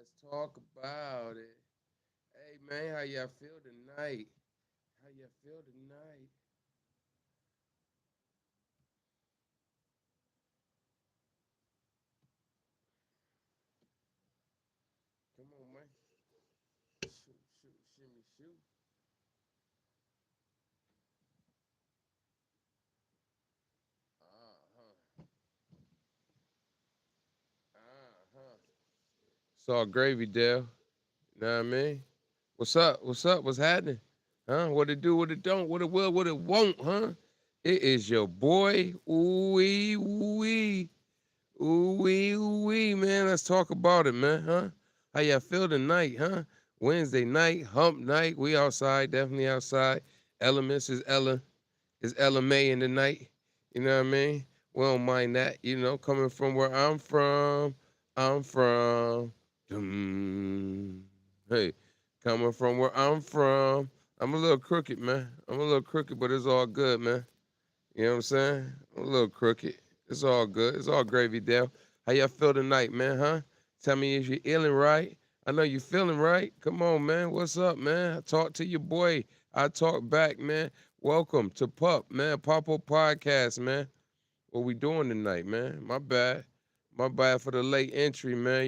Let's talk about it. Hey man, how y'all feel tonight? How y'all feel tonight? Come on, man. Shoot, shoot, shimmy, shoot. Uh-huh. Uh-huh. It's all gravy, Dale. You know what I mean? What's up? What's up? What's happening? Huh? What it do, what it don't, what it will, what it won't, huh? It is your boy. Ooh-wee, ooh-wee. Ooh-wee, ooh-wee, man. Let's talk about it, man, huh? How y'all feel tonight, huh? Wednesday night, hump night. We outside, definitely outside. Elements is Ella May in the night. You know what I mean? We don't mind that, coming from where I'm from. I'm from hey, coming from where I'm from. I'm a little crooked, man. I'm a little crooked, but it's all good, man. You know what I'm saying? I'm a little crooked. It's all good. It's all gravy, Dale. How y'all feel tonight, man, huh? Tell me if you're feeling right. I know you feeling right. Come on, man. What's up, man? I talk to your boy. I talk back, man. Welcome to P.U.P, man. Pop-Up Podcast, man. What we doing tonight, man? My bad. My bad for the late entry, man,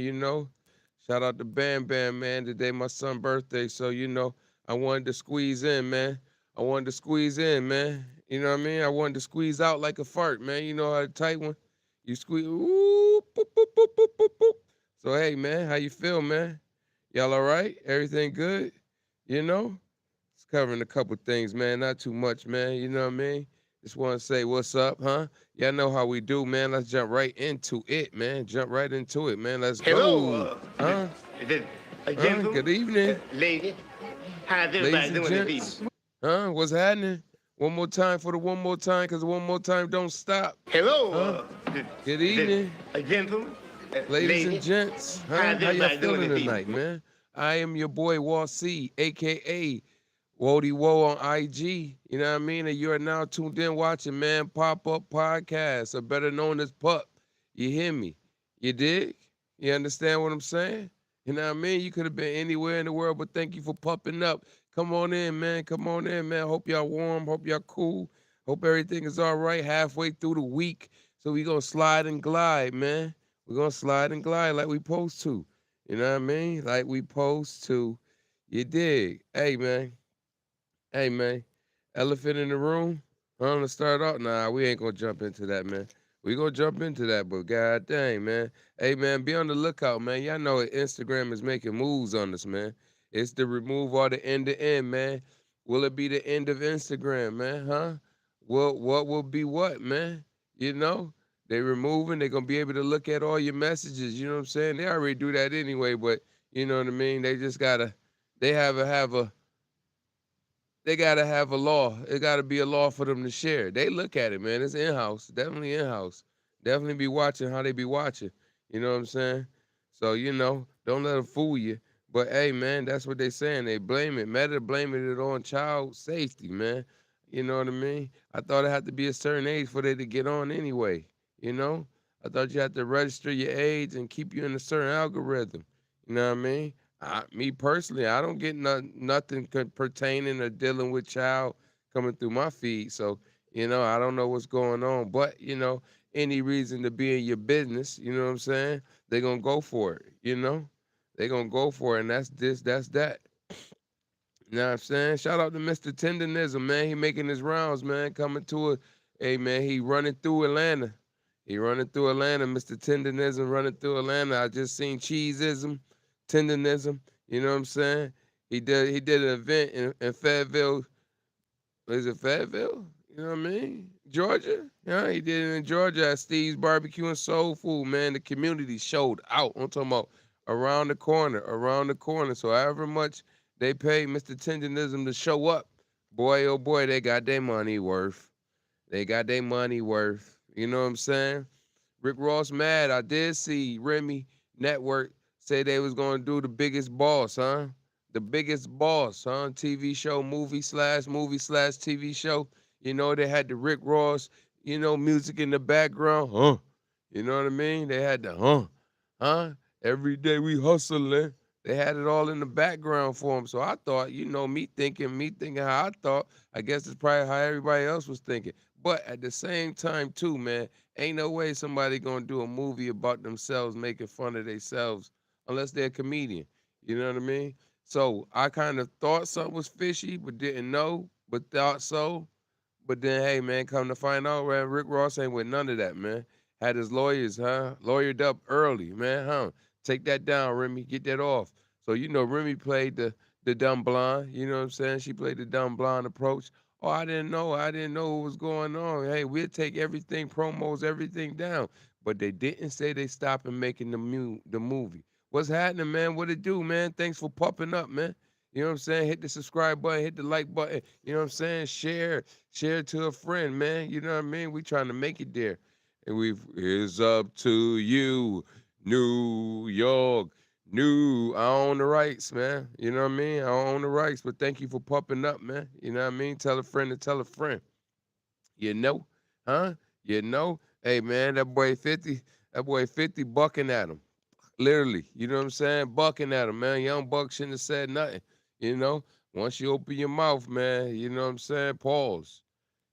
Shout out to Bam Bam, man. Today my son's birthday, so I wanted to squeeze in, man. I wanted to squeeze in, man. You know what I mean? I wanted to squeeze out like a fart, man. You know how to tight one? You squeeze, ooh, boop, boop, boop, boop, boop, boop. So hey, man, how you feel, man? Y'all all right? Everything good? You know? It's covering a couple things, man. Not too much, man. You know what I mean? Just want to say what's up, huh? Y'all know how we do, man. Let's jump right into it, man. Jump right into it, man. Let's Hello, go. Huh? gentlemen, Good evening, lady. How's ladies everybody and doing this evening? gents. Huh? What's happening? One more time for the one more time, because the one more time don't stop. Hello, Huh? Good evening, gentlemen, ladies and lady. gents. Huh? How's How y'all everybody doing feeling this tonight, evening? man? I am your boy Wall C, aka Wody Woe on IG. You know what I mean? And you are now tuned in watching, man, Pop-Up Podcast, or better known as Pup. You hear me? You dig? You understand what I'm saying? You know what I mean? You could have been anywhere in the world, but thank you for popping up. Come on in, man. Come on in, man. Hope y'all warm. Hope y'all cool. Hope everything is all right halfway through the week. So we gonna slide and glide, man. We're gonna slide and glide like we supposed to. You know what I mean? Like we supposed to. You dig? Hey, man. Hey man, elephant in the room. I'm gonna start off. Nah, we ain't gonna jump into that, man. We gonna jump into that, but god dang, man. Hey man, be on the lookout, man. Y'all know Instagram is making moves on us, man. It's to remove all the end to end, man. Will it be the end of Instagram, man? Huh? Well, what will be what, man? You know, they removing. They gonna be able to look at all your messages. You know what I'm saying? They already do that anyway, but you know what I mean. They just gotta. They have a they gotta have a law. It gotta be a law for them to share. They look at it, man. It's in house, definitely in house. Definitely be watching how they be watching. You know what I'm saying? So don't let them fool you. But hey, man, that's what they saying. They blame it. Meta blaming it on child safety, man. You know what I mean? I thought it had to be a certain age for they to get on anyway. You know? I thought you had to register your age and keep you in a certain algorithm. You know what I mean? Me personally, I don't get nothing pertaining or dealing with child coming through my feed. So, I don't know what's going on. But, any reason to be in your business, you know what I'm saying? They're going to go for it. They're going to go for it. And that's this, that's that. You know what I'm saying? Shout out to Mr. Tenderism, man. He making his rounds, man. Coming to it. Hey, man, he running through Atlanta. He running through Atlanta, Mr. Tenderism running through Atlanta. I just seen Cheeseism, Tenderism. You know what I'm saying? He did an event in Fayetteville. Is it Fayetteville? You know what I mean? Georgia? Yeah, he did it in Georgia at Steve's Barbecue and Soul Food, man. The community showed out. I'm talking about around the corner, around the corner. So however much they paid Mr. Tenderism to show up, boy, oh boy, they got their money worth. They got their money worth. You know what I'm saying? Rick Ross mad. I did see Remy Network say they was gonna do the biggest boss, huh? The biggest boss, huh? TV show, movie slash TV show. They had the Rick Ross, music in the background, huh? You know what I mean? They had the huh? Every day we hustling. They had it all in the background for him. So I thought, me thinking how I thought. I guess it's probably how everybody else was thinking. But at the same time, too, man, ain't no way somebody gonna do a movie about themselves making fun of themselves unless they're a comedian. You know what I mean? So I kind of thought something was fishy, but didn't know, but thought so. But then, hey, man, come to find out, man, Rick Ross ain't with none of that, man. Had his lawyers, huh? Lawyered up early, man, huh? Take that down, Remy. Get that off. So, Remy played the dumb blonde. You know what I'm saying? She played the dumb blonde approach. Oh, I didn't know. I didn't know what was going on. Hey, we'll take everything, promos, everything down. But they didn't say they stopping making the movie. What's happening, man? What it do, man? Thanks for popping up, man. You know what I'm saying? Hit the subscribe button, hit the like button. You know what I'm saying? Share it to a friend, man. You know what I mean? We trying to make it there. And it's up to you, New York. I own the rights, man. You know what I mean? I own the rights, but thank you for popping up, man. You know what I mean? Tell a friend to tell a friend. You know? Huh? You know? Hey, man, that boy 50 bucking at him. Literally, you know what I'm saying? Bucking at him, man. Young Buck shouldn't have said nothing. You know, once you open your mouth, man, you know what I'm saying? Pause.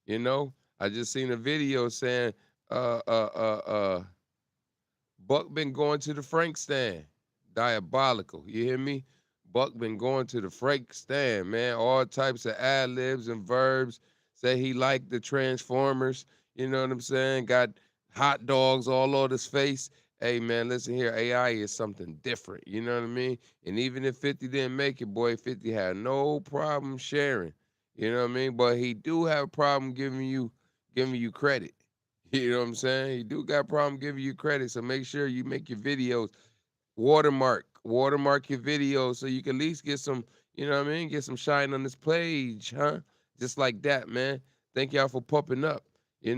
You know, I just seen a video saying, uh, uh, uh, uh, Buck been going to the Frank stand. Diabolical. You hear me? Buck been going to the Frank stand, man. All types of ad libs and verbs. Say he liked the Transformers. You know what I'm saying? Got hot dogs all over his face. Hey man, listen here. AI is something different. You know what I mean? And even if 50 didn't make it, boy, 50 had no problem sharing. You know what I mean? But he do have a problem giving you credit. You know what I'm saying? You do got a problem giving you credit, so make sure you make your videos watermark your videos so you can at least get some, you know what I mean, get some shine on this page, huh? Just like that, man. Thank y'all for popping up. He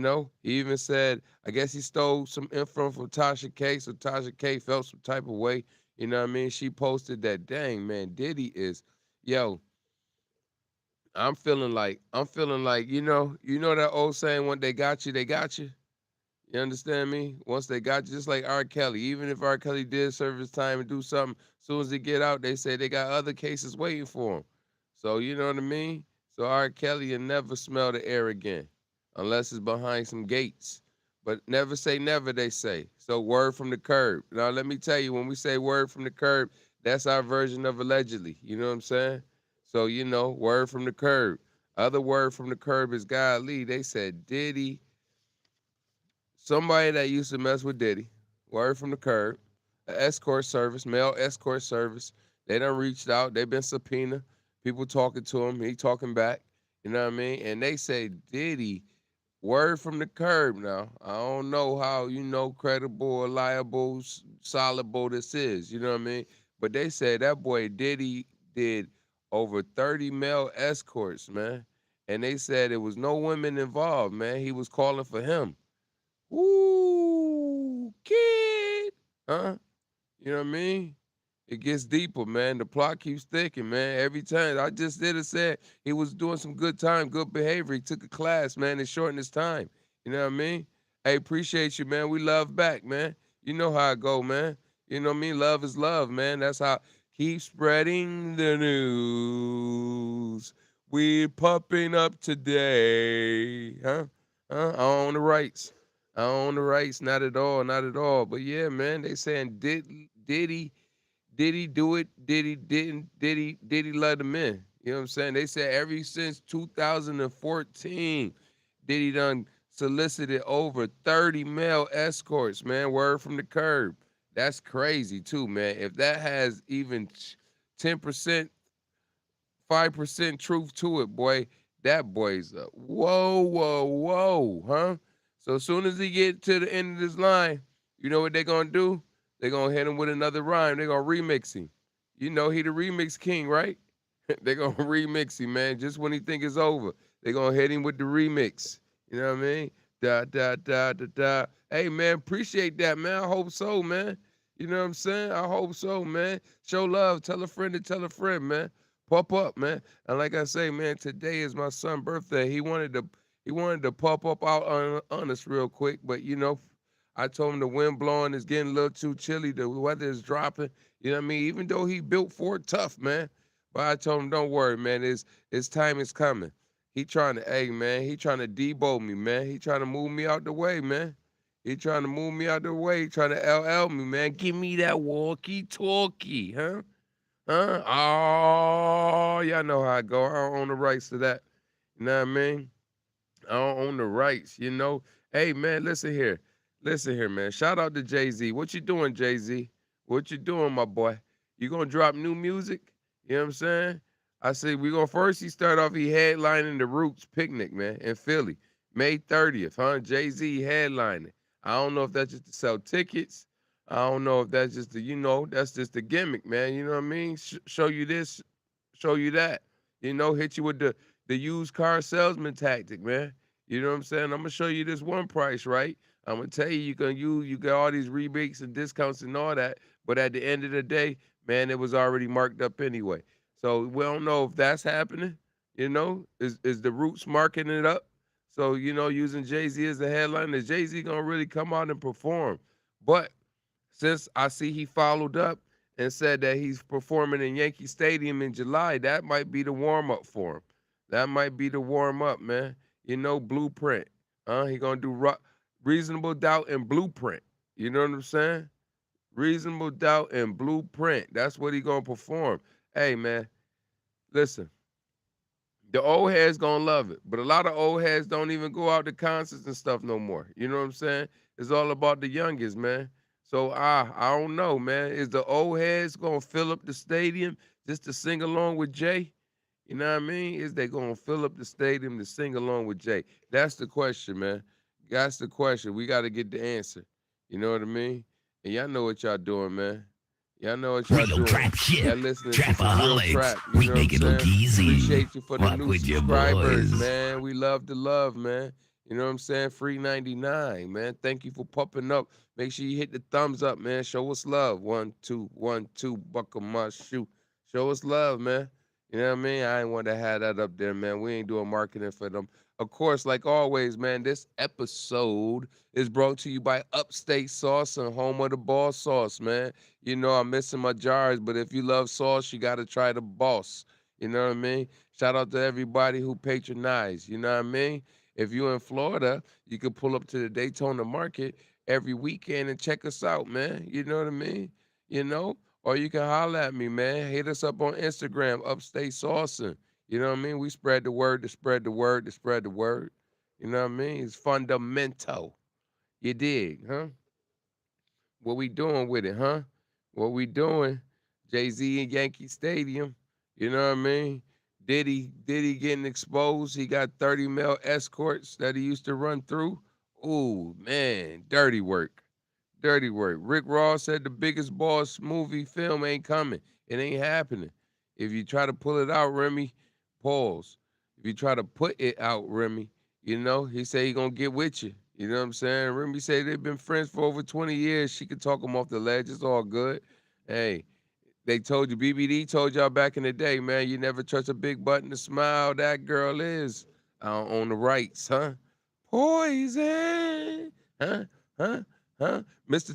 even said, I guess he stole some info from Tasha K, so Tasha K felt some type of way. You know what I mean? She posted that, dang, man, Diddy is, yo, I'm feeling like, you know that old saying, when they got you, they got you. You understand me? Once they got you, just like R. Kelly. Even if R. Kelly did serve his time and do something, as soon as he get out, they say they got other cases waiting for him. So you know what I mean? So R. Kelly will never smell the air again, unless it's behind some gates. But never say never, they say. So word from the curb. Now let me tell you, when we say word from the curb, that's our version of allegedly. You know what I'm saying? So word from the curb. Other word from the curb is God Lee. They said Diddy, somebody that used to mess with Diddy, word from the curb, an escort service, male escort service. They done reached out. They been subpoena. People talking to him. He talking back. You know what I mean? And they say Diddy, word from the curb now. I don't know how, credible or liable, solidable this is. You know what I mean? But they say that boy Diddy did over 30 male escorts, man. And they said there was no women involved, man. He was calling for him. Ooh, kid. Huh? You know what I mean? It gets deeper, man. The plot keeps thickening, man. Every time. I just did it said he was doing some good time, good behavior. He took a class, man, and shortened his time. You know what I mean? Hey, appreciate you, man. We love back, man. You know how I go, man. You know what I mean? Love is love, man. That's how keep spreading the news. We're popping up today. Huh? I own the rights. I own the rights. Not at all. Not at all. But yeah, man, they saying did he do it? Did he didn't? Did he let him in? You know what I'm saying? They said ever since 2014, did he done solicited over 30 male escorts, man. Word from the curb. That's crazy too, man. If that has even 10%, 5% truth to it, boy, that boy's a whoa, whoa, whoa, huh? So as soon as he get to the end of this line, you know what they gonna do? They gonna hit him with another rhyme. They gonna remix him. You know he the remix king, right? They gonna remix him, man. Just when he think it's over, they gonna hit him with the remix. You know what I mean? Da da da da da. Hey man, appreciate that, man. I hope so, man. You know what I'm saying? I hope so, man. Show love. Tell a friend to tell a friend, man. Pop up, man. And like I say, man, today is my son's birthday. He wanted to pop up out on us real quick, but I told him the wind blowing is getting a little too chilly. The weather is dropping. You know what I mean? Even though he built for it tough, man. But I told him, don't worry, man. His time is coming. He trying to, hey, man. He trying to debo me, man. He trying to move me out the way, man. He trying to move me out the way. He trying to LL me, man. Give me that walkie-talkie, huh? Huh? Oh, y'all know how I go. I don't own the rights to that. You know what I mean? I don't own the rights, you know. Hey man, listen here. Listen here, man. Shout out to Jay-Z. What you doing, Jay-Z? What you doing, my boy? You gonna drop new music? You know what I'm saying? I said we gonna first he start off, he headlining the Roots Picnic, man, in Philly. May 30th, huh? Jay-Z headlining. I don't know if that's just to sell tickets. I don't know if that's just the, that's just the gimmick, man. You know what I mean? Show you this, show you that. Hit you with the used car salesman tactic, man. You know what I'm saying? I'm gonna show you this one price, right? I'm gonna tell you you got all these rebates and discounts and all that, but at the end of the day, man, it was already marked up anyway. So we don't know if that's happening. Is the Roots marking it up? So using Jay Z as a headline, is Jay Z gonna really come out and perform? But since I see he followed up and said that he's performing in Yankee Stadium in July, that might be the warm up for him. That might be the warm up, man. Blueprint. He gonna do reasonable doubt and blueprint. You know what I'm saying? Reasonable doubt and blueprint. That's what he gonna perform. Hey, man, listen. The old heads gonna love it, but a lot of old heads don't even go out to concerts and stuff no more. You know what I'm saying? It's all about the youngest, man. So I don't know, man. Is the old heads gonna fill up the stadium just to sing along with Jay? You know what I mean? Is they gonna fill up the stadium to sing along with Jay? That's the question, man. That's the question. We got to get the answer. You know what I mean? And y'all know what y'all doing, man. Y'all know what y'all Real doing. trap shit. Y'all listening to some real Trapaholics. trap. You We know what I'm make it look saying? easy. Appreciate you for the Fuck new with your subscribers, boys. man. We love the love, man. You know what I'm saying? Free 99, man. Thank you for popping up. Make sure you hit the thumbs up, man. Show us love. 1, 2, 1, 2, buckle my shoe. Show us love, man. You know what I mean? I ain't want to have that up there, man. We ain't doing marketing for them. Of course, like always, man, this episode is brought to you by Upstate Sauce and home of the boss sauce, man. I'm missing my jars, but if you love sauce, you got to try the boss. You know what I mean? Shout out to everybody who patronized. You know what I mean? If you're in Florida, you can pull up to the Daytona Market every weekend and check us out, man. You know what I mean? You know? Or you can holler at me, man. Hit us up on Instagram, Upstate Saucing. You know what I mean? We spread the word to spread the word to spread the word. You know what I mean? It's fundamental. You dig, huh? What we doing with it, huh? What we doing? Jay-Z in Yankee Stadium. You know what I mean? Diddy getting exposed. He got 30 male escorts that he used to run through. Ooh, man, dirty work. Dirty work. Rick Ross said the biggest boss movie film ain't coming. It ain't happening. If you try to pull it out, Remy, pause. If you try to put it out, Remy, he say he gonna get with you. You know what I'm saying? Remy say they've been friends for over 20 years. She could talk him off the ledge. It's all good. Hey, they told you, BBD told y'all back in the day, man, you never trust a big button to smile. That girl is on the rights, huh? Poison, huh? Huh? Huh?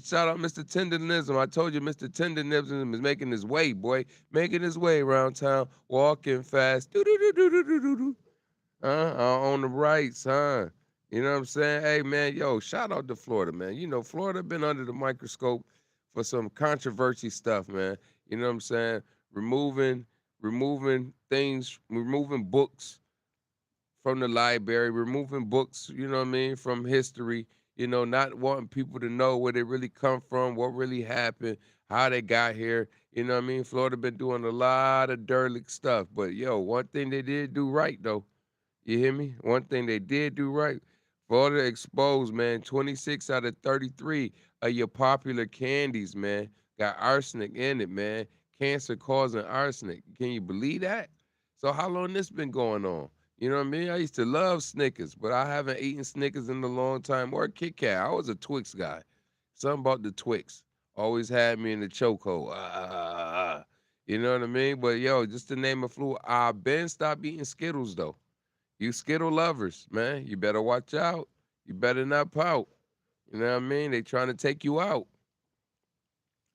Shout out Mr. Tenderism. I told you Mr. Tenderism is making his way, boy. Making his way around town, walking fast. Do. On the rights, huh? You know what I'm saying? Hey, man, yo, shout out to Florida, man. Florida been under the microscope for some controversy stuff, man. You know what I'm saying? Removing, removing things, removing books from the library, removing books, you know what I mean, from history, not wanting people to know where they really come from, what really happened, how they got here. You know what I mean? Florida been doing a lot of derelict stuff. But yo, one thing they did do right though. You hear me? One thing they did do right. Florida exposed, man, 26 out of 33 of your popular candies, man, got arsenic in it, man. Cancer causing arsenic. Can you believe that? So how long this been going on? You know what I mean? I used to love Snickers, but I haven't eaten Snickers in a long time. Or Kit Kat. I was a Twix guy. Something about the Twix always had me in the chokehold. You know what I mean? But yo, just to name a few, I been stopped eating Skittles though. You Skittle lovers, man, you better watch out. You better not pout. You know what I mean? They trying to take you out.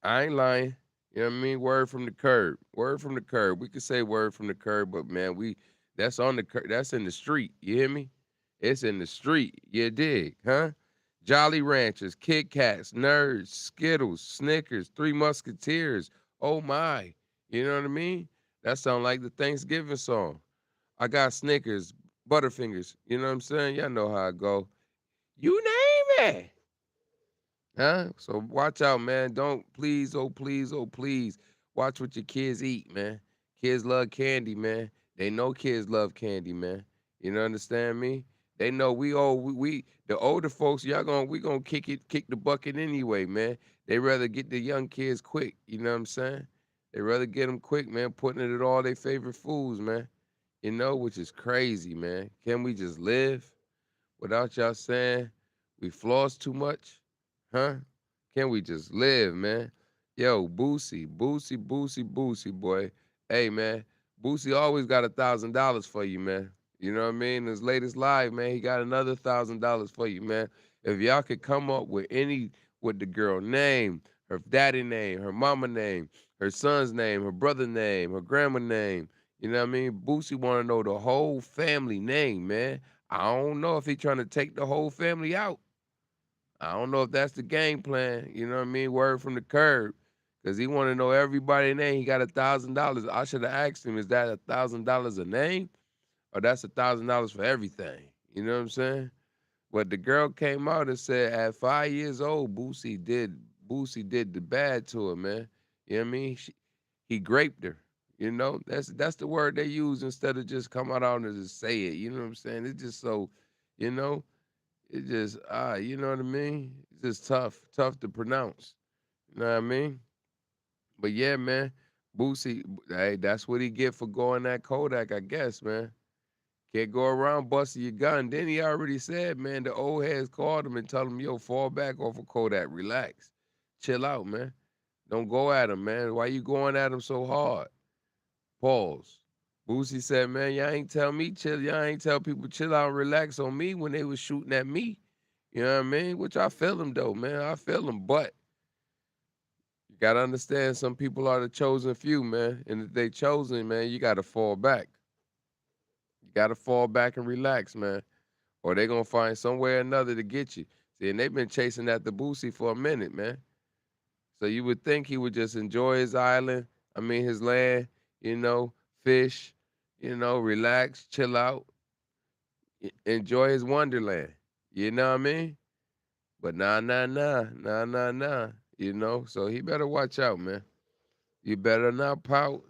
I ain't lying. You know what I mean? Word from the curb. Word from the curb. We could say word from the curb, but man, that's on the that's in the street. You hear me? It's in the street. You dig, huh? Jolly Ranchers, Kit Kats, Nerds, Skittles, Snickers, Three Musketeers. Oh my. You know what I mean? That sound like the Thanksgiving song. I got Snickers, Butterfingers. You know what I'm saying? Y'all know how I go. You name it. Huh? So watch out, man. Don't please, oh please, oh please. Watch what your kids eat, man. Kids love candy, man. They know kids love candy, man. You know, understand me? They know we the older folks, we gonna kick the bucket anyway, man. They rather get the young kids quick. You know what I'm saying? They rather get them quick, man. Putting it at all their favorite foods, man. You know, which is crazy, man. Can we just live without y'all saying we floss too much? Huh? Can we just live, man? Yo, Boosie, boy. Hey, man, Boosie always got $1,000 for you, man. You know what I mean? His latest live, man, he got another $1,000 for you, man. If y'all could come up with the girl name, her daddy name, her mama name, her son's name, her brother name, her grandma name, you know what I mean? Boosie want to know the whole family name, man. I don't know if he trying to take the whole family out. I don't know if that's the game plan. You know what I mean? Word from the curb. Cause he want to know everybody's name. He got $1,000. I should have asked him, is that $1,000 a name? Or that's $1,000 for everything? You know what I'm saying? But the girl came out and said at 5 years old, Boosie did the bad to her, man. You know what I mean? He raped her. You know, that's the word they use instead of just come out and just say it. You know what I'm saying? It's just so, you know, it just you know what I mean? It's just tough to pronounce. You know what I mean? But yeah, man, Boosie, hey, that's what he get for going that Kodak, I guess, man. Can't go around busting your gun. Then he already said, man, the old heads called him and told him, yo, fall back off of Kodak, relax, chill out, man. Don't go at him, man. Why you going at him so hard? Pause. Boosie said, man, y'all ain't tell me chill. Y'all ain't tell people chill out and relax on me when they was shooting at me. You know what I mean? Which I feel them though, man. I feel them, but you gotta understand some people are the chosen few, man. And if they chosen, man, you gotta fall back. You gotta fall back and relax, man. Or they gonna find some way or another to get you. See, and they've been chasing after Boosie for a minute, man. So you would think he would just enjoy his island, I mean his land, you know, fish, you know, relax, chill out, enjoy his wonderland. You know what I mean? But nah. You know, so he better watch out, man. You better not pout.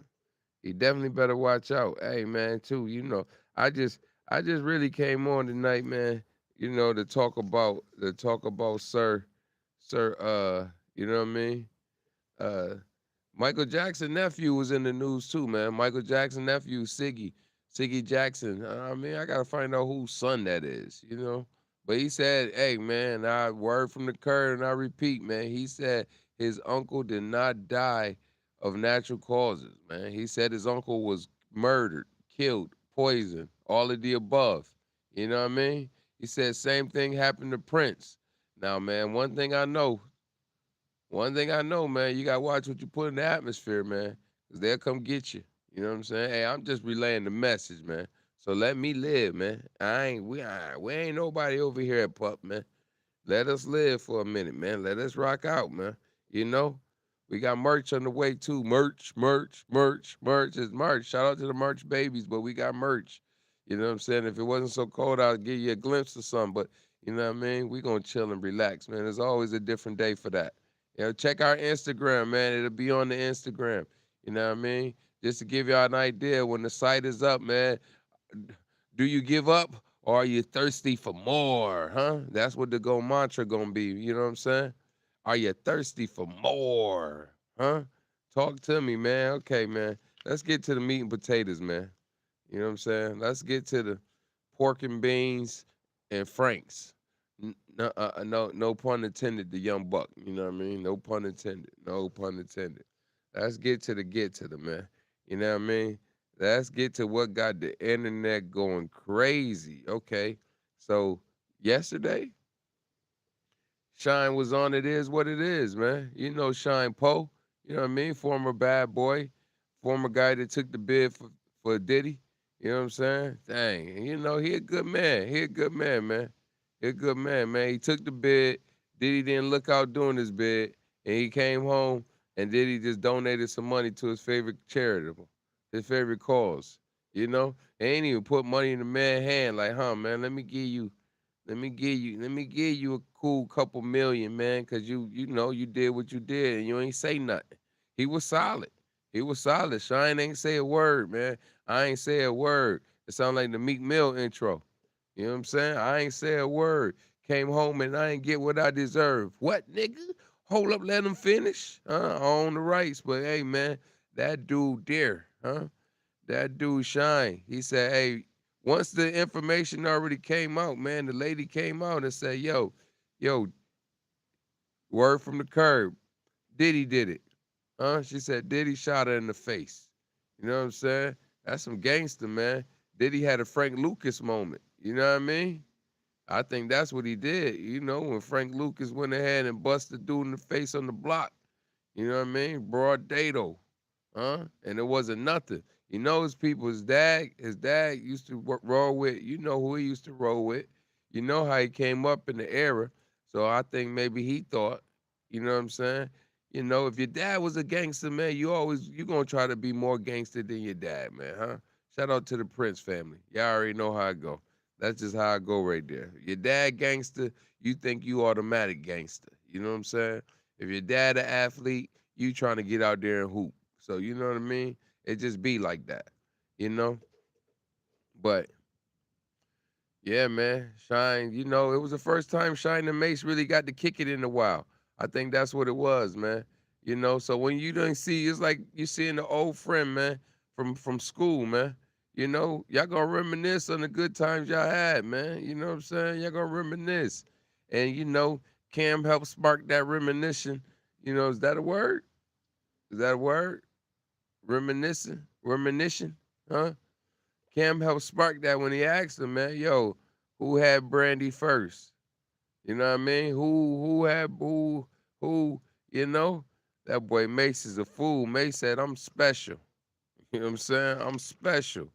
He definitely better watch out. Hey, man, too. You know, I just, I just really came on tonight, man. You know, to talk about Sir. You know what I mean? Uh, Michael Jackson nephew was in the news too, man. Michael Jackson nephew, Siggy Jackson. I mean, I gotta find out whose son that is, you know. But he said, "Hey, man, I word from the curb, and I repeat, man. He said his uncle did not die of natural causes, man. He said his uncle was murdered, killed, poisoned, all of the above. You know what I mean? He said same thing happened to Prince. Now, man, one thing I know, man, you gotta watch what you put in the atmosphere, man, because they'll come get you. You know what I'm saying? Hey, I'm just relaying the message, man. So let me live, man. We ain't nobody over here at Pup, man. Let us live for a minute, man. Let us rock out, man. You know, we got merch on the way too. Merch is merch. Shout out to the merch babies, but we got merch. You know what I'm saying? If it wasn't so cold, I'd give you a glimpse of something. But you know what I mean? We gonna chill and relax, man. There's always a different day for that. You know, check our Instagram, man. It'll be on the Instagram. You know what I mean? Just to give y'all an idea, when the site is up, man, do you give up or are you thirsty for more? Huh? That's what the go mantra gonna be. You know what I'm saying? Are you thirsty for more? Huh? Talk to me, man. Okay, man. Let's get to the meat and potatoes, man. You know what I'm saying? Let's get to the pork and beans and Franks. No pun intended. The young buck. You know what I mean? No pun intended. No pun intended. Let's get to the man. You know what I mean? Let's get to what got the internet going crazy. Okay, so yesterday, Shine was on It Is What It Is, man. You know Shine Poe, you know what I mean? Former bad boy, former guy that took the bid for Diddy. You know what I'm saying? Dang. And you know, he a good man. He a good man, man. He a good man, man. He took the bid. Diddy didn't look out doing his bid. And he came home and Diddy just donated some money to his favorite charitable, his favorite cause. You know? They ain't even put money in the man's hand like, huh, man, let me give you a cool couple million, man, cause you know you did what you did and you ain't say nothing. He was solid. He was solid. Shine ain't say a word, man. I ain't say a word. It sound like the Meek Mill intro. You know what I'm saying? I ain't say a word. Came home and I ain't get what I deserve. What, nigga? Hold up, let him finish. I own the rights, but hey, man, that dude there, huh? That dude Shine. He said, hey, once the information already came out, man, the lady came out and said, yo, word from the curb. Diddy did it. Huh? She said Diddy shot her in the face. You know what I'm saying? That's some gangster, man. Diddy had a Frank Lucas moment. You know what I mean? I think that's what he did. You know, when Frank Lucas went ahead and busted dude in the face on the block. You know what I mean? Broad day though, huh? And it wasn't nothing. You know his people. His dad used to roll with. You know who he used to roll with. You know how he came up in the era. So I think maybe he thought. You know what I'm saying? You know, if your dad was a gangster, man, you gonna try to be more gangster than your dad, man, huh? Shout out to the Prince family. Y'all already know how I go. That's just how I go right there. Your dad gangster, you think you automatic gangster. You know what I'm saying? If your dad an athlete, you trying to get out there and hoop. So you know what I mean? It just be like that, you know? But yeah, man, Shine, you know, it was the first time Shine and Mace really got to kick it in a while. I think that's what it was, man. You know, so when you don't see, it's like you seeing an old friend, man, from school, man. You know, y'all gonna reminisce on the good times y'all had, man. You know what I'm saying? Y'all gonna reminisce. And you know, Cam helped spark that reminiscence. You know, is that a word? Is that a word? Reminiscing? Reminiscing? Huh? Cam helped spark that when he asked him, man, yo, who had Brandy first? You know what I mean? Who, you know? That boy Mace is a fool. Mace said, I'm special. You know what I'm saying? I'm special.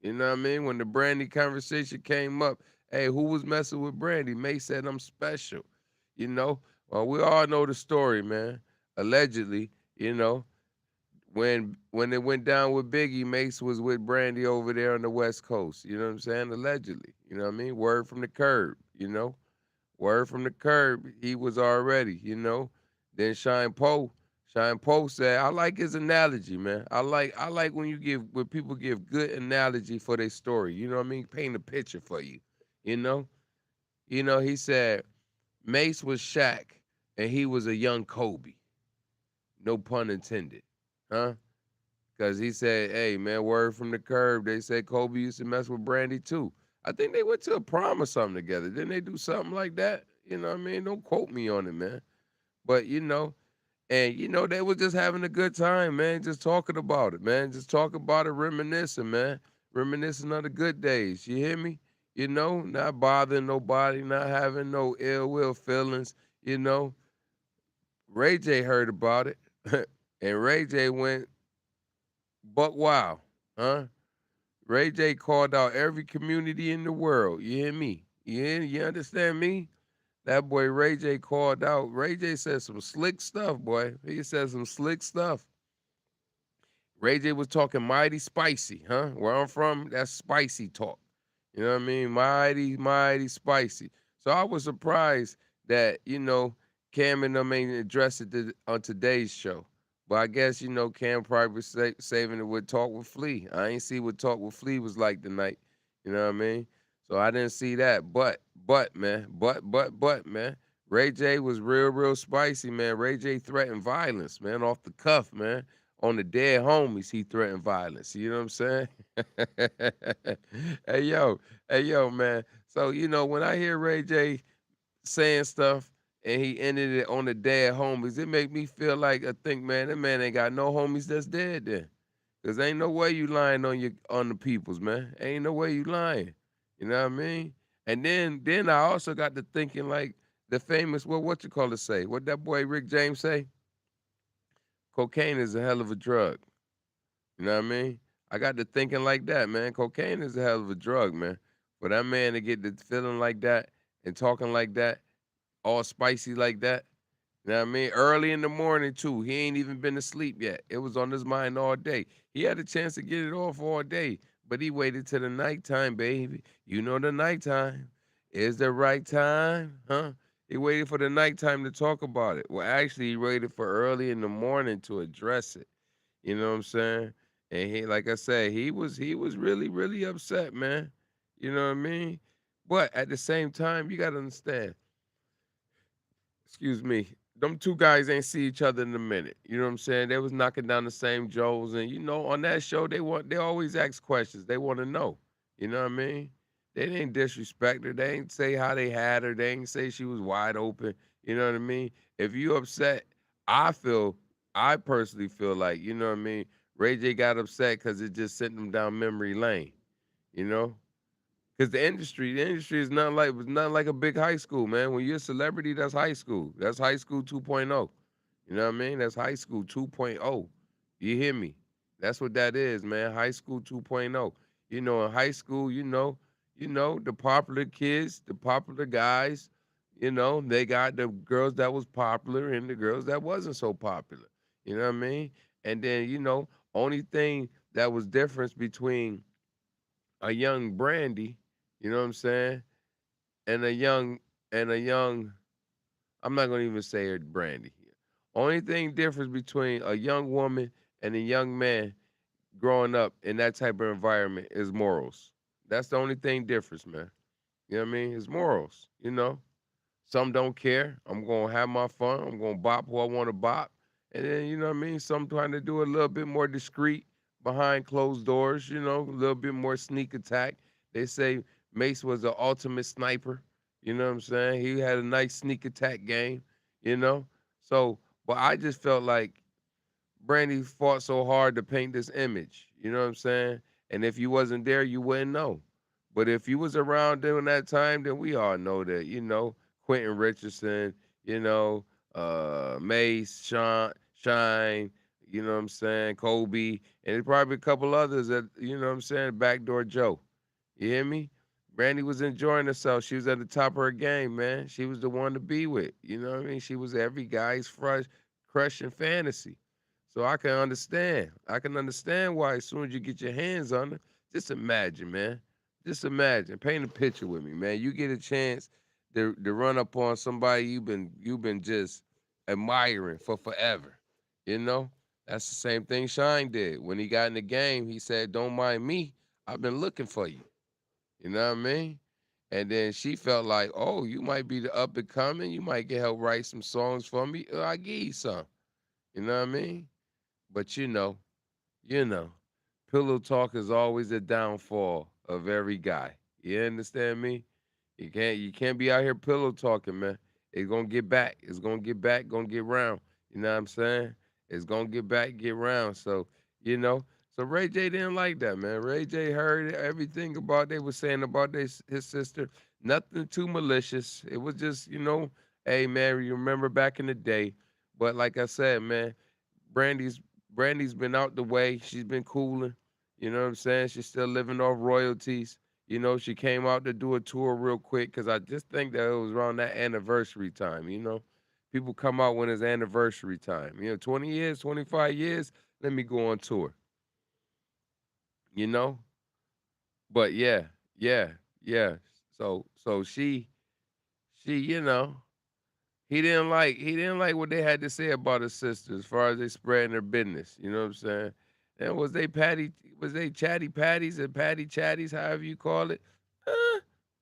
You know what I mean? When the Brandy conversation came up, hey, who was messing with Brandy? Mace said, I'm special. You know? Well, we all know the story, man. Allegedly, you know, when it went down with Biggie, Mace was with Brandy over there on the West Coast. You know what I'm saying? Allegedly. You know what I mean? Word from the curb, you know? Word from the curb, he was already, you know. Then Shine Poe said, I like his analogy, man. I like when people give good analogy for their story. You know what I mean? Paint a picture for you. You know? You know, he said Mace was Shaq and he was a young Kobe. No pun intended. Huh? Because he said, hey, man, word from the curb. They said Kobe used to mess with Brandy too. I think they went to a prom or something together. Didn't they do something like that? You know what I mean? Don't quote me on it, man. But, you know, and, you know, they were just having a good time, man. Just talking about it, man. Just talk about it, reminiscing, man. Reminiscing of the good days. You hear me? You know, not bothering nobody, not having no ill will feelings. You know, Ray J heard about it. And Ray J went buck wild, huh? Ray J called out every community in the world. You hear me? You understand me? That boy Ray J called out. Ray J said some slick stuff, boy. He said some slick stuff. Ray J was talking mighty spicy, huh? Where I'm from, that's spicy talk. You know what I mean? Mighty, mighty spicy. So I was surprised that, you know, Cam and them ain't addressed it on today's show. But I guess, you know, Cam probably was saving it with Talk with Flea. I ain't see what Talk with Flea was like tonight. You know what I mean? So I didn't see that. But, man. Ray J was real spicy, man. Ray J threatened violence, man, off the cuff, man. On the dead homies, he threatened violence. You know what I'm saying? hey yo, man. So you know when I hear Ray J saying stuff and he ended it on the dead homies, it make me feel like I think, man, that man ain't got no homies that's dead then. Cause ain't no way you lying on the peoples, man. Ain't no way you lying. You know what I mean? And then I also got to thinking like the famous what you call it say? What that boy Rick James say? Cocaine is a hell of a drug. You know what I mean? I got to thinking like that, man. Cocaine is a hell of a drug, man. For that man to get the feeling like that and talking like that, all spicy like that, you know what I mean? Early in the morning too. He ain't even been asleep yet. It was on his mind all day. He had a chance to get it off all day, but he waited till the nighttime, baby. You know the nighttime is the right time, huh? He waited for the nighttime to talk about it. Well, actually, he waited for early in the morning to address it. You know what I'm saying? And he, like I said, he was really really upset, man. You know what I mean? But at the same time, you gotta understand, excuse me, them two guys ain't see each other in a minute. You know what I'm saying? They was knocking down the same Joes, and on that show they always ask questions. They want to know. You know what I mean? They didn't disrespect her. They ain't say how they had her. They ain't say she was wide open. You know what I mean? If you upset, I feel, I personally feel like, you know what I mean. Ray J got upset because it just sent him down memory lane. You know, because the industry is not like was not like a big high school, man. When you're a celebrity, that's high school. That's high school 2.0. You know what I mean? That's high school 2.0. You hear me? That's what that is, man. High school 2.0. In high school, the popular kids, the popular guys, they got the girls that was popular and the girls that wasn't so popular. You know what I mean? And then, only thing that was difference between a young Brandy, you know what I'm saying, and a young, I'm not gonna even say her Brandy. Only thing difference between a young woman and a young man growing up in that type of environment is morals. That's the only thing difference, man. You know what I mean? It's morals. Some don't care. I'm gonna have my fun. I'm gonna bop who I want to bop, and then you know what I mean. Some trying to do a little bit more discreet behind closed doors. A little bit more sneak attack. They say Mace was the ultimate sniper. You know what I'm saying? He had a nice sneak attack game. You know, so but I just felt like Brandy fought so hard to paint this image. You know what I'm saying? And if you wasn't there, you wouldn't know. But if you was around during that time, then we all know that. Quentin Richardson, Mace, Shine. You know what I'm saying? Kobe, and there's probably a couple others that what I'm saying. Backdoor Joe. You hear me? Brandy was enjoying herself. She was at the top of her game, man. She was the one to be with. You know what I mean? She was every guy's crush and fantasy. So I can understand. I can understand why as soon as you get your hands on her, just imagine, man. Just imagine. Paint a picture with me, man. You get a chance to run up on somebody you've been just admiring for forever. You know? That's the same thing Shine did. When he got in the game, he said, "Don't mind me. I've been looking for you." You know what I mean? And then she felt like, "Oh, you might be the up and coming. You might get help write some songs for me. I give you some." You know what I mean? But you know, pillow talk is always a downfall of every guy. You understand me? You can't be out here pillow talking, man. It's gonna get back. It's gonna get back, gonna get round. You know what I'm saying? It's gonna get back, get round. So, you know. So Ray J didn't like that, man. Ray J heard everything about they were saying about his sister. Nothing too malicious. It was just, hey man, you remember back in the day. But like I said, man, Brandy's Brandy's been out the way. She's been cooling. You know what I'm saying? She's still living off royalties. She came out to do a tour real quick because I just think that it was around that anniversary time. People come out when it's anniversary time. 20 years, 25 years, let me go on tour. You know? But yeah, yeah, yeah. So she, he didn't like what they had to say about his sister as far as they spreading their business. You know what I'm saying? And was they chatty patties and patty chatties, however you call it?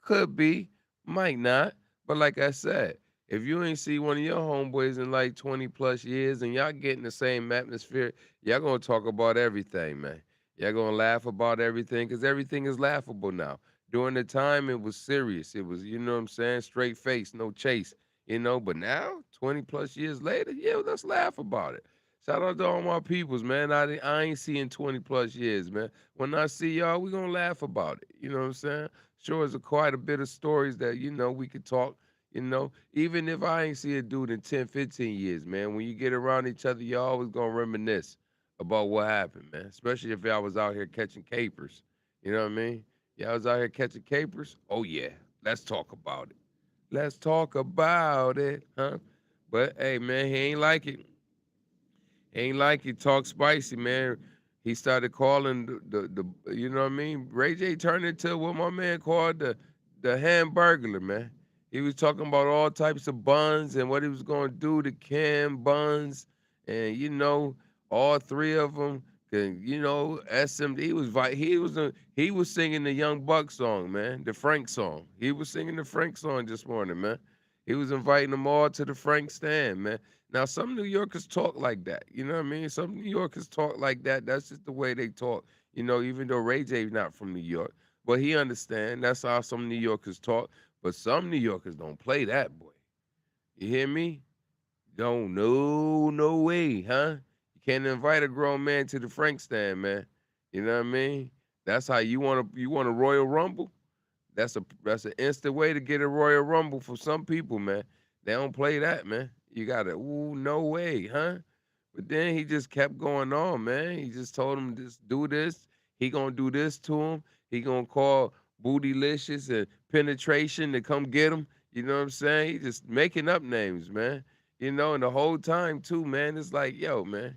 Could be, might not. But like I said, if you ain't see one of your homeboys in like 20 plus years and y'all getting the same atmosphere, y'all gonna talk about everything, man. Y'all gonna laugh about everything because everything is laughable now. During the time, it was serious. It was, you know what I'm saying, straight face, no chase. But now, 20 plus years later, yeah, let's laugh about it. Shout out to all my peoples, man. I ain't seeing 20 plus years, man. When I see y'all, we gonna laugh about it. You know what I'm saying? Sure, there's quite a bit of stories that, we could talk. You know, even if I ain't see a dude in 10, 15 years, man, when you get around each other, you always gonna reminisce about what happened, man. Especially if y'all was out here catching capers. You know what I mean? Y'all was out here catching capers. Oh yeah, let's talk about it. Let's talk about it, huh? But hey, man, he ain't like it. Ain't like he talk spicy, man. He started calling the you know what I mean? Ray J turned into what my man called the hamburglar, man. He was talking about all types of buns and what he was gonna do to Kim buns, and all three of them. SMD he was singing the Young Buck song, man, the Frank song. He was singing the Frank song this morning, man. He was inviting them all to the Frank stand, man. Now, some New Yorkers talk like that. You know what I mean? Some New Yorkers talk like that. That's just the way they talk. Even though Ray J's not from New York, but he understand. That's how some New Yorkers talk. But some New Yorkers don't play that, boy. You hear me? Don't, no way, huh? You can't invite a grown man to the Frank stand, man. You know what I mean? That's how you want a Royal Rumble? That's an instant way to get a Royal Rumble for some people, man. They don't play that, man. You gotta, ooh, no way, huh? But then he just kept going on, man. He just told him just do this. He gonna do this to him. He gonna call Bootylicious and Penetration to come get him. You know what I'm saying? He just making up names, man. And the whole time too, man. It's like, yo, man.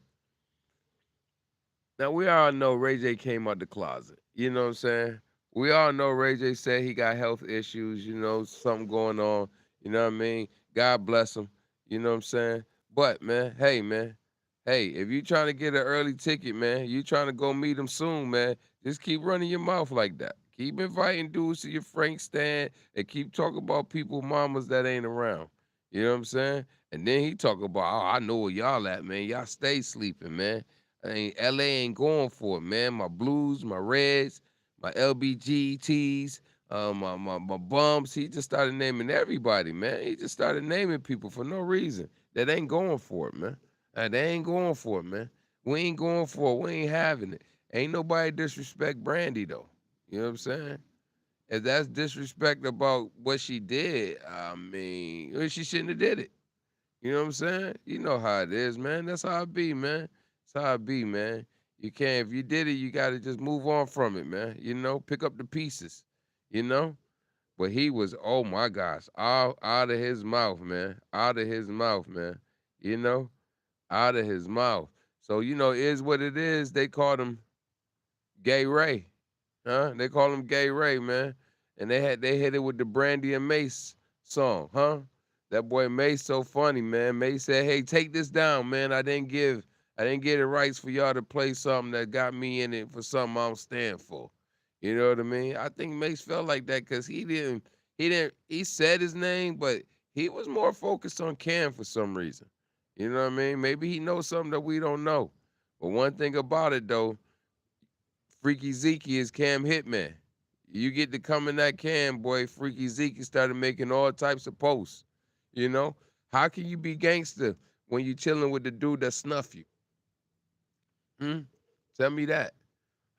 Now we all know Ray J came out the closet. You know what I'm saying? We all know Ray J said he got health issues, something going on. You know what I mean? God bless him. You know what I'm saying? But man, hey man. Hey, if you trying to get an early ticket, man, you trying to go meet him soon, man, just keep running your mouth like that. Keep inviting dudes to your Frank stand and keep talking about people mamas that ain't around. You know what I'm saying? And then he talk about, oh, I know where y'all at, man. Y'all stay sleeping, man. LA ain't going for it, man. My blues, my reds, my LBGTs, my bums. He just started naming everybody, man. He just started naming people for no reason that ain't going for it, man. They ain't going for it, man. We ain't going for it. We ain't having it. Ain't nobody disrespect Brandy though. You know what I'm saying? If that's disrespect about what she did, I mean, she shouldn't have did it. You know what I'm saying? You know how it is, man. That's how it be, man. That's how it be, man. You can't, if you did it, you got to just move on from it, man. Pick up the pieces, you know? But he was, oh my gosh, out of his mouth, man. Out of his mouth, man. You know? Out of his mouth. So, is what it is. They called him Gay Ray. Huh? They call him Gay Ray, man. And they hit it with the Brandy and Mace song, huh? That boy Mace so funny, man. Mace said, "Hey, take this down, man. I didn't get the rights for y'all to play something that got me in it for something I don't stand for." You know what I mean? I think Mace felt like that because he said his name, but he was more focused on Cam for some reason. You know what I mean? Maybe he knows something that we don't know. But one thing about it though, Freaky Zeke is Cam Hitman. You get to come in that Cam, boy. Freaky Zeke started making all types of posts. You know, how can you be gangster when you chilling with the dude that snuff you? Hmm? Tell me that.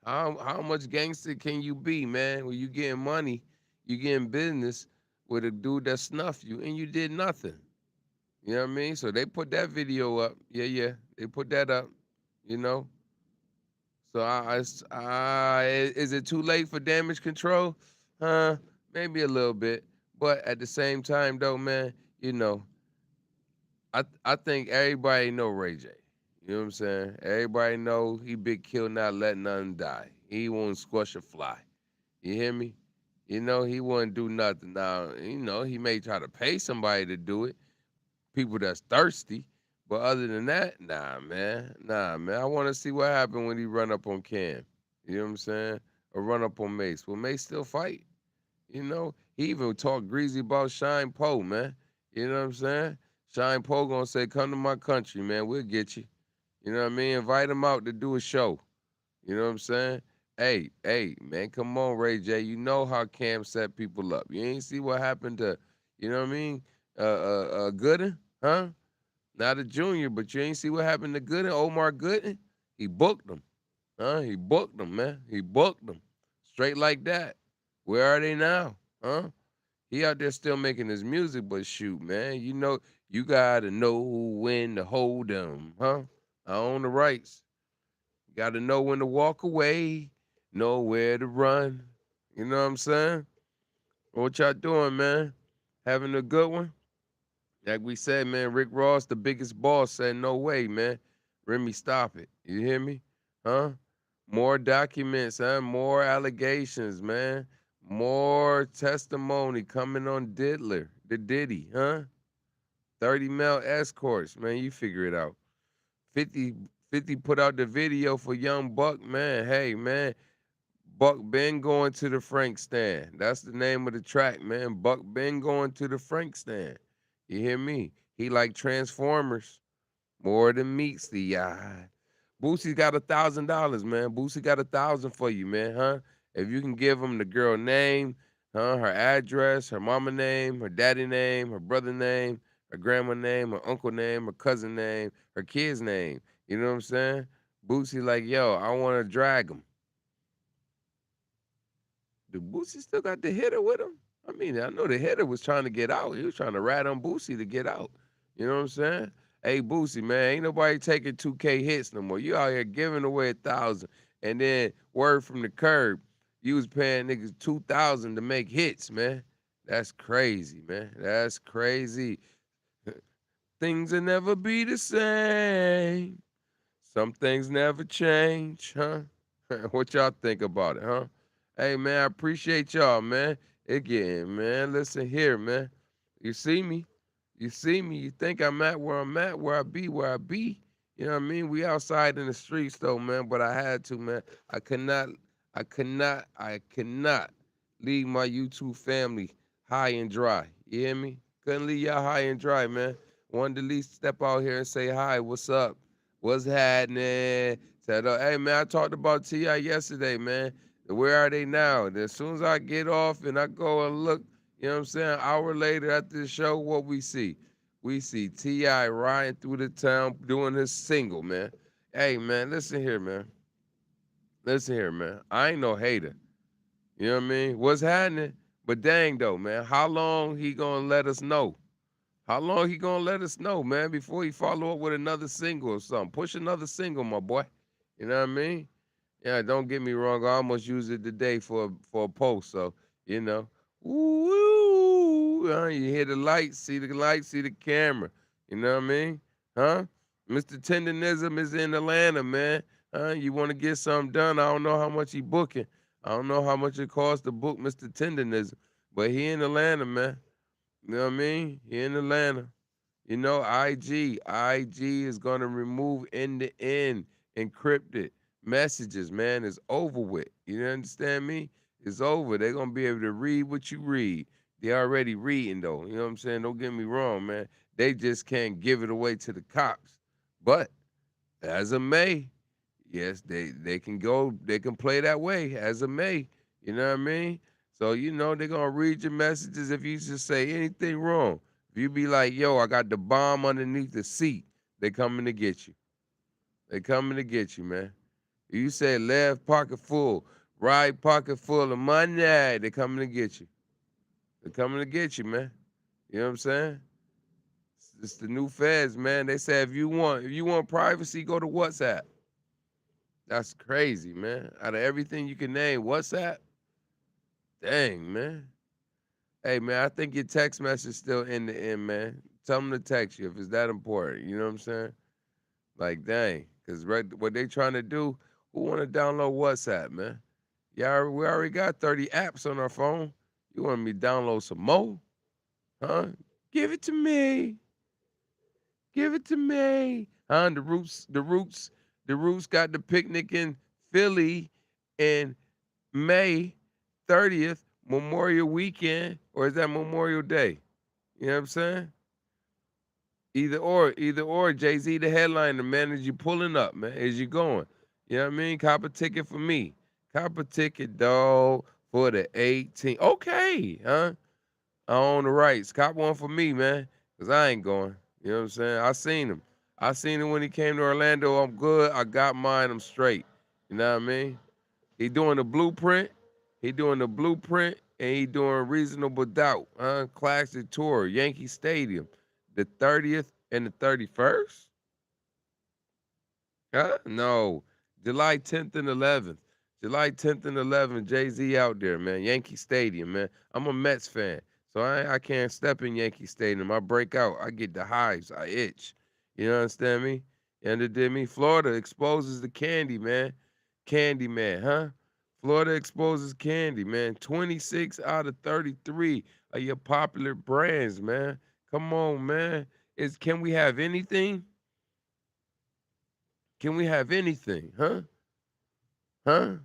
How much gangster can you be, man? When you getting money, you getting business with a dude that snuff you, and you did nothing. You know what I mean? So they put that video up. Yeah, yeah, they put that up. You know, So is it too late for damage control? Maybe a little bit, but at the same time, though, man, you know, I think everybody know Ray J. You know what I'm saying? Everybody know he big kill, not let nothing die. He won't squash a fly. You hear me? He wouldn't do nothing. Now, he may try to pay somebody to do it, people that's thirsty. But other than that, nah, man. Nah, man. I want to see what happened when he run up on Cam. You know what I'm saying? Or run up on Mace. Will Mace still fight? He even talked greasy about Shine Poe, man. You know what I'm saying? Shine Poe gonna say, "Come to my country, man. We'll get you." You know what I mean? Invite him out to do a show. You know what I'm saying? Hey, man, come on, Ray J. You know how Cam set people up. You ain't see what happened to, you know what I mean? Gooden, huh? Not a junior, but you ain't see what happened to Gooden, Omar Gooden? He booked him. Huh? He booked them, man. He booked them. Straight like that. Where are they now? Huh? He out there still making his music, but shoot, man, you gotta know when to hold them, huh? I own the rights. You gotta know when to walk away, know where to run. You know what I'm saying? What y'all doing, man? Having a good one? Like we said, man, Rick Ross, the biggest boss, said no way, man. Remy, stop it. You hear me? Huh? More documents, huh? More allegations, man. More testimony coming on Diddler, the Diddy, huh? 30 male escorts, man. You figure it out. 50, 50 put out the video for Young Buck, man. Hey, man. Buck been going to the Frank stand. That's the name of the track, man. Buck been going to the Frank stand. You hear me? He like Transformers more than meets the eye. Boosie got $1,000, man. Boosie got 1,000 for you, man, huh? If you can give him the girl name, huh, her address, her mama name, her daddy name, her brother name, her grandma name, her uncle name, her cousin name, her kid's name. You know what I'm saying? Boosie like, yo, I want to drag him. Do Boosie still got the hitter with him? I mean, I know the hitter was trying to get out. He was trying to rat on Boosie to get out. You know what I'm saying? Hey, Boosie, man, ain't nobody taking 2K hits no more. You out here giving away 1,000. And then word from the curb, you was paying niggas 2,000 to make hits, man. That's crazy, man. That's crazy. Things will never be the same. Some things never change, huh? What y'all think about it, huh? Hey, man, I appreciate y'all, man. Again, man, listen here, man. You see me? You see me? You think I'm at, where I be, where I be. You know what I mean? We outside in the streets, though, man, but I had to, man. I cannot leave my YouTube family high and dry. You hear me? Couldn't leave y'all high and dry, man. Wanted to at least step out here and say hi, what's up? What's happening? Said, hey man, I talked about T.I. yesterday, man. Where are they now? And as soon as I get off and I go and look, you know what I'm saying, an hour later at the show, what we see? We see T.I. riding through the town doing his single, man. Hey man, listen here, man. Listen here, man. I ain't no hater. You know what I mean? What's happening? But dang though, man, how long he gonna let us know? How long he gonna let us know, man, before he follow up with another single or something? Push another single, my boy. You know what I mean? Yeah, don't get me wrong. I almost used it today for a post. So, you know. Ooh, you hear the light, see the camera. You know what I mean? Huh? Mr. Tenderism is in Atlanta, man. Huh? You want to get something done? I don't know how much he booking. I don't know how much it costs to book Mr. Tenderism, but he in Atlanta, man. You know what I mean? He in Atlanta. You know, IG is gonna remove end-to-end encrypted messages, man. It's over with. You understand me? It's over. They're gonna be able to read what you read. They already reading though. You know what I'm saying? Don't get me wrong, man. They just can't give it away to the cops. But as of May, yes, they can go, they can play that way as of May. You know what I mean? So they're gonna read your messages if you just say anything wrong. If you be like, yo, I got the bomb underneath the seat, they coming to get you. They coming to get you, man. If you say left pocket full, right pocket full of money, they coming to get you. They coming to get you, man. You know what I'm saying? It's the new feds, man. They say if you want privacy, go to WhatsApp. That's crazy, man. Out of everything you can name, WhatsApp, dang, man. Hey, man, I think your text message still in the end, man. Tell them to text you if it's that important. You know what I'm saying? Like, dang, because what they trying to do, who want to download WhatsApp, man? Yeah, we already got 30 apps on our phone. You want me to download some more? Huh? Give it to me. Give it to me. Huh? The Roots got the picnic in Philly in May 30th, Memorial Weekend, or is that Memorial Day? You know what I'm saying? Either or. Jay-Z the headliner, man, as you pulling up, man, as you going. You know what I mean? Cop a ticket for me. Cop a ticket, dog, for the 18th. Okay, huh? I own the rights. Cop one for me, man, because I ain't going. You know what I'm saying? I seen him. I seen him when he came to Orlando. I'm good. I got mine. I'm straight. You know what I mean? He doing the blueprint. He doing the blueprint and he doing Reasonable Doubt, classic tour, Yankee Stadium, the 30th and the 31st. Huh? No, July 10th and 11th. July 10th and 11th, Jay Z out there, man. Yankee Stadium, man. I'm a Mets fan, so I can't step in Yankee Stadium. I break out. I get the hives. I itch. You understand me? You understand me? Florida exposes the candy, man. Candy man, huh? Florida exposes candy, man. 26 out of 33 of your popular brands, man. Come on, man. Can we have anything? Can we have anything, huh? Huh?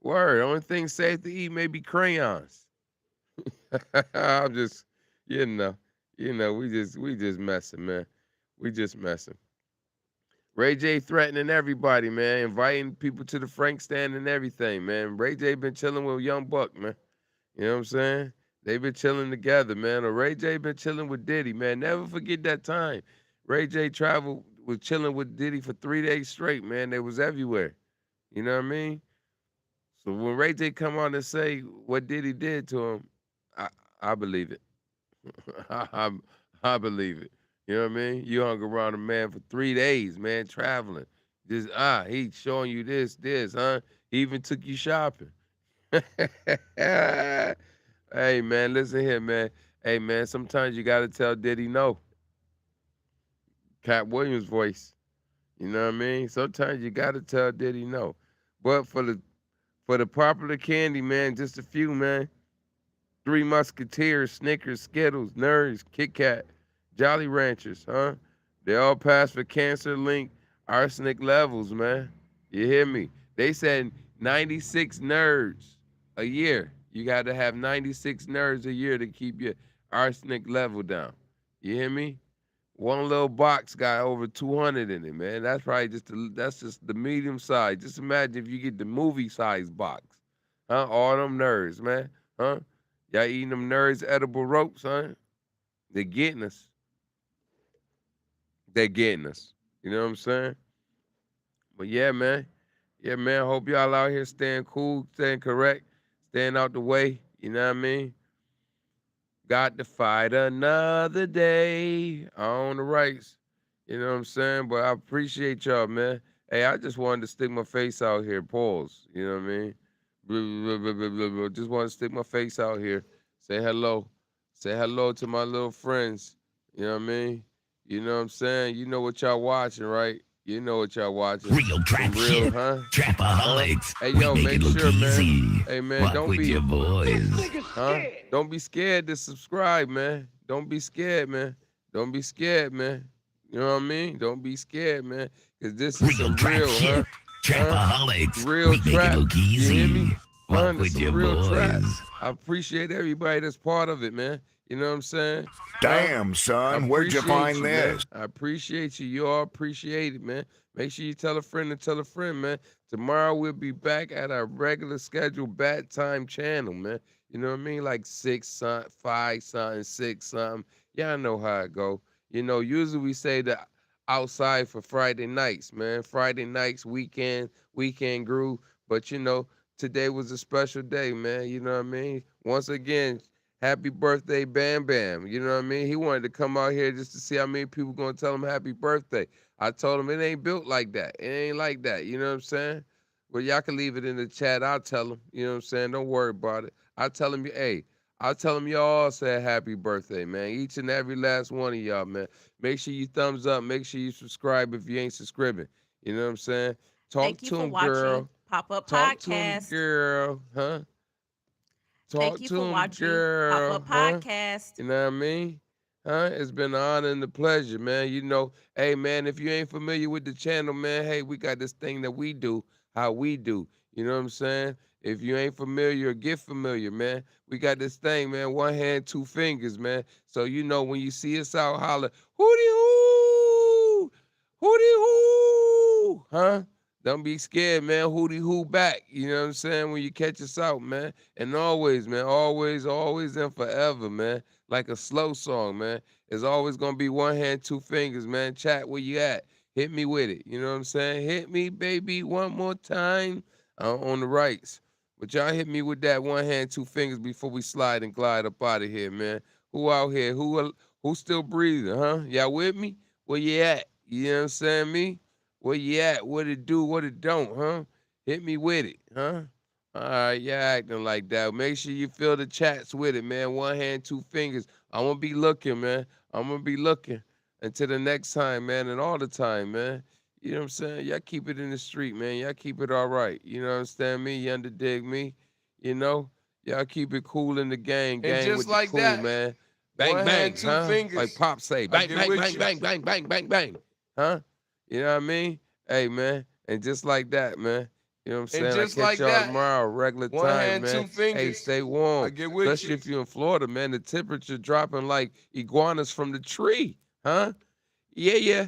Word. Only thing safe to eat may be crayons. I'm just, you know, we just messing, man. We just messing. Ray J threatening everybody, man. Inviting people to the Frank stand and everything, man. Ray J been chilling with Young Buck, man. You know what I'm saying? They been chilling together, man. Or Ray J been chilling with Diddy, man. Never forget that time. Ray J traveled, was chilling with Diddy for 3 days straight, man. They was everywhere. You know what I mean? So when Ray J come on and say what Diddy did to him, I I believe it. I, I believe it. You know what I mean? You hung around a man for 3 days, man, traveling. Just he showing you this, huh? He even took you shopping. Hey man, listen here, man. Hey man, sometimes you gotta tell Diddy no. Cat Williams voice. You know what I mean? Sometimes you gotta tell Diddy no. But for the popular candy, man, just a few, man. Three Musketeers, Snickers, Skittles, Nerds, Kit Kat, Jolly Ranchers, huh? They all pass for cancer link arsenic levels, man. You hear me? They said 96 nerds a year. You got to have 96 nerds a year to keep your arsenic level down. You hear me? One little box got over 200 in it, man. That's just the medium size. Just imagine if you get the movie size box, huh? All them nerds, man, huh? Y'all eating them nerds edible ropes, huh? They're getting us. They're getting us. You know what I'm saying? But yeah, man. Yeah, man. Hope y'all out here staying cool, staying correct, staying out the way. You know what I mean? Got to fight another day on the rights. You know what I'm saying? But I appreciate y'all, man. Hey, I just wanted to stick my face out here. Pause. You know what I mean? Just want to stick my face out here. Say hello. Say hello to my little friends. You know what I mean? You know what I'm saying? You know what y'all watching, right? You know what y'all watching. Real trap Some real, shit. huh? Huh? Trapaholics. Hey, We yo, make it make look sure, man. easy. Hey, man, Rock don't with your be, boys. huh? Don't be scared to subscribe, man. Don't be scared, man. Don't be scared, man. You know what I mean? Don't be scared, man. Cause this is Real some trap real, shit. huh? Huh? Trapaholics. Real We make it trap. look You hear easy. me? Huh? Rock This with some your real trap. boys. I appreciate everybody that's part of it, man. You know what I'm saying? Huh? Damn, I son, where'd you appreciate find you, this? man. I appreciate you. You all appreciate it, man. Make sure you tell a friend to tell a friend, man. Tomorrow we'll be back at our regular scheduled bat time channel, man. You know what I mean? Like 6 something, 5 something, 6 something. Y'all know how it go. You know, usually we say the outside for Friday nights, man. Friday nights, weekend groove. But you know, today was a special day, man. You know what I mean? Once again, happy birthday, Bam Bam. You know what I mean? He wanted to come out here just to see how many people gonna tell him happy birthday. I told him it ain't built like that. It ain't like that. You know what I'm saying? Well, y'all can leave it in the chat. I'll tell him. You know what I'm saying? Don't worry about it. I tell him, hey, I'll tell him y'all all say happy birthday, man. Each and every last one of y'all, man. Make sure you thumbs up. Make sure you subscribe if you ain't subscribing. You know what I'm saying? Talk Thank you to for him, watching girl. Pop Up Talk to him, Podcast. girl. Huh? Thank Talk you to for him, watching Pop girl. Up Huh? Podcast. You know what I mean? Huh? It's been an honor and a pleasure, man. You know, hey, man, if you ain't familiar with the channel, man, hey, we got this thing that we do, how we do. You know what I'm saying? If you ain't familiar, get familiar, man. We got this thing, man. One hand, two fingers, man. So you know when you see us out, holler, hootie hoo, hootie hoo, huh? Don't be scared, man. Hootie hoo back. You know what I'm saying? When you catch us out, man. And always, man, always and forever, man. Like a slow song, man. It's always gonna be one hand, two fingers, man. Chat where you at. Hit me with it. You know what I'm saying? Hit me, baby, one more time on the rights. But y'all hit me with that one hand, two fingers before we slide and glide up out of here, man. Who out here? Who still breathing, huh? Y'all with me? Where you at? You know what I'm saying, me? Where you at? What it do? What it don't, huh? Hit me with it, huh? All right, y'all acting like that. Make sure you fill the chats with it, man. One hand, two fingers. I'm gonna be looking, man. I'm gonna be looking until the next time, man, and all the time, man. You know what I'm saying? Y'all keep it in the street, man. Y'all keep it all right. You know what I'm saying? Me, you underdig me. You know? Y'all keep it cool in the gang, And gang just with the like cool, that, man. Bang, one hand, bang, two huh? Like fingers. Pop say, I bang, get bang, with bang, you. bang, bang, bang, bang, bang. Huh? You know what I mean? Hey, man. And just like that, man. You know what I'm And saying? I just catch like y'all that, tomorrow, regular one time, hand, man. two Hey, fingers. stay I warm. get with Especially you. if you're in Florida, man. The temperature dropping like iguanas from the tree. Huh? Yeah, yeah.